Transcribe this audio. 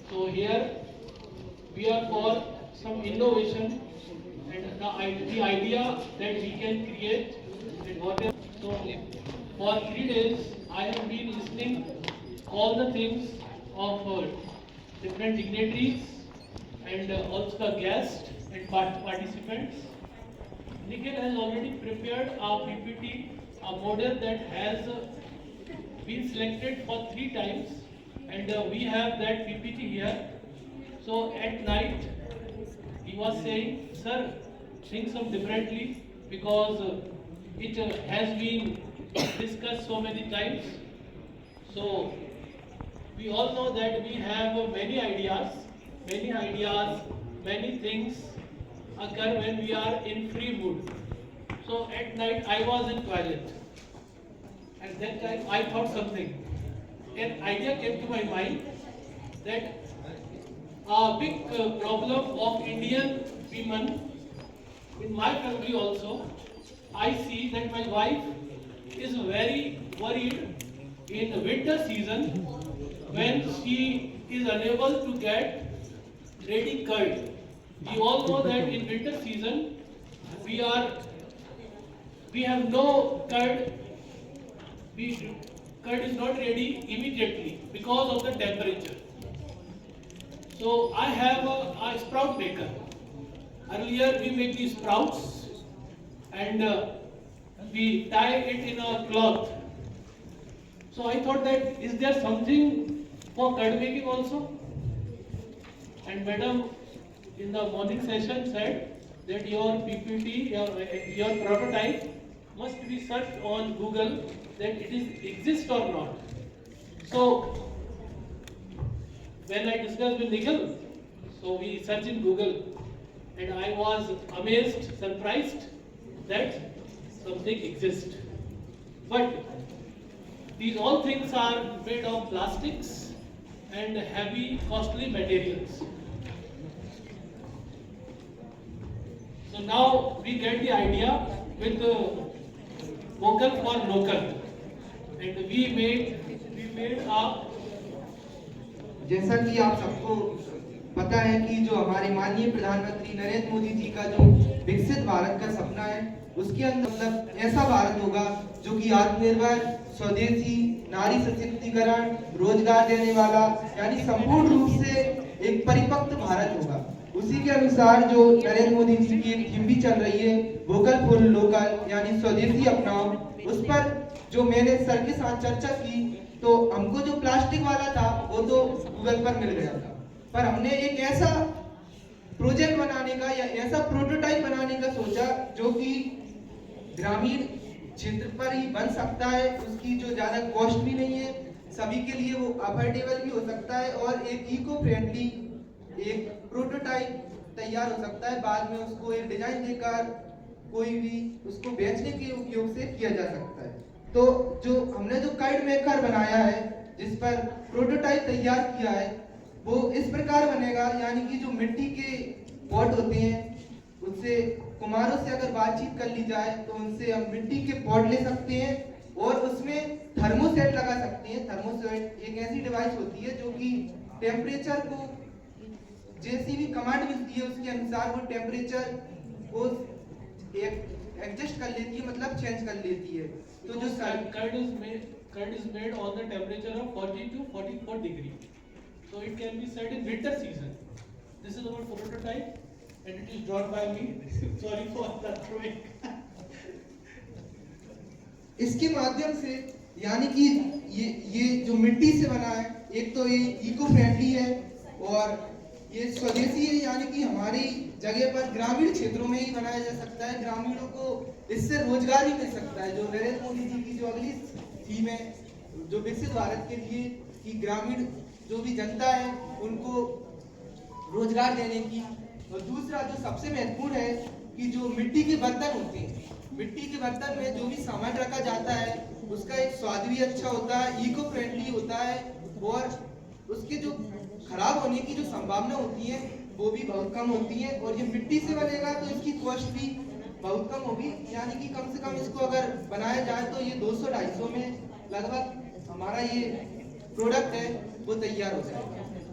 So here we are for some innovation and the idea that we can create and whatever. So for 3 days I have been listening all the things of different dignitaries and also the guests and participants. Nikhil has already prepared a PPT, a model that has been selected for 3 times, and we have that PPT here. So at night he was saying, sir, think some differently because it has been discussed so many times. So we all know that we have many ideas, many things occur when we are in free mood. So at night I was in toilet. At that time I thought something. An idea came to my mind that a big problem of Indian women in my family also, I see that my wife is very worried in winter season when she is unable to get ready curd. We all know that in winter season we have no curd. Curd is not ready immediately because of the temperature. So I have a sprout maker. Earlier we make these sprouts and we tie it in a cloth. So I thought that is there something for curd making also? And madam in the morning session said that your PPT, your prototype must be searched on Google that it is exist or not. So when I discussed with Nikhil, so we searched in Google and I was amazed, surprised that something exists. But these all things are made of plastics and heavy, costly materials. So now we get the idea with vocal for local, and we made a. जैसा कि आप सबको पता है कि जो हमारे माननीय प्रधानमंत्री नरेंद्र मोदी जी का जो विकसित भारत का सपना है, उसके अंदर मतलब ऐसा भारत होगा जो कि आत्मनिर्भर, स्वदेशी, नारी सशक्तिकरण, रोजगार देने वाला, यानी संपूर्ण रूप से एक परिपक्व भारत होगा। उसी के अनुसार जो नरेंद्र मोदी जी की एक थीम भी चल रही है, वोकल फॉर लोकल, यानी स्वदेशी अपनाओ, उस पर जो मैंने सर के साथ चर्चा की, तो हमको जो प्लास्टिक वाला था वो तो गूगल पर मिल गया था, पर हमने एक ऐसा प्रोजेक्ट बनाने का या ऐसा प्रोटोटाइप बनाने का सोचा जो कि ग्रामीण क्षेत्र पर ही बन सकता है, उसकी जो ज्यादा कॉस्ट भी नहीं है, सभी के लिए वो अफोर्डेबल भी हो सकता है और एक इको फ्रेंडली एक प्रोटोटाइप तैयार हो सकता है। बाद में उसको एक डिजाइन देकर कोई भी उसको बेचने के उपयोग से किया जा सकता है। तो जो हमने जो कर्ड मेकर बनाया है, जिस पर प्रोटोटाइप तैयार किया है, वो इस प्रकार बनेगा, यानी कि जो मिट्टी के पॉट होते हैं, उससे कुम्हारों से अगर बातचीत कर ली जाए तो उनसे हम मिट्टी के पॉट ले सकते हैं और उसमें थर्मोसेट लगा सकते हैं। थर्मोसेट एक ऐसी डिवाइस होती है जो कि टेम्परेचर को जैसी भी कमांड मिलती है उसके अनुसार वो टेम्परेचर को एडजस्ट कर लेती है, मतलब चेंज कर लेती है। तो जो curd is made on the temperature of 40 to 44 degree. So it can be set in winter season. This is our prototype and it is drawn by me. Sorry for the drawing. इसके माध्यम से यानी कि ये जो मिट्टी से बना है, एक तो ये इको फ्रेंडली है और ये स्वदेशी है, यानी कि हमारी जगह पर ग्रामीण क्षेत्रों में ही बनाया जा सकता है। ग्रामीणों को इससे रोजगार भी मिल सकता है। जो नरेंद्र मोदी जी की जो अगली थीम है जो विकसित भारत के लिए कि ग्रामीण जो भी जनता है उनको रोजगार देने की। और दूसरा जो सबसे महत्वपूर्ण है कि जो मिट्टी के बर्तन होते हैं, मिट्टी के बर्तन में जो भी सामान रखा जाता है उसका एक स्वाद भी अच्छा होता है, इको फ्रेंडली होता है और उसके जो खराब होने की जो संभावना होती है वो भी बहुत कम होती है। और ये मिट्टी से बनेगा तो इसकी कॉस्ट भी बहुत कम होगी, यानी कि कम से कम इसको अगर बनाया जाए तो ये 200-250 में लगभग हमारा ये प्रोडक्ट है वो तैयार हो जाएगा।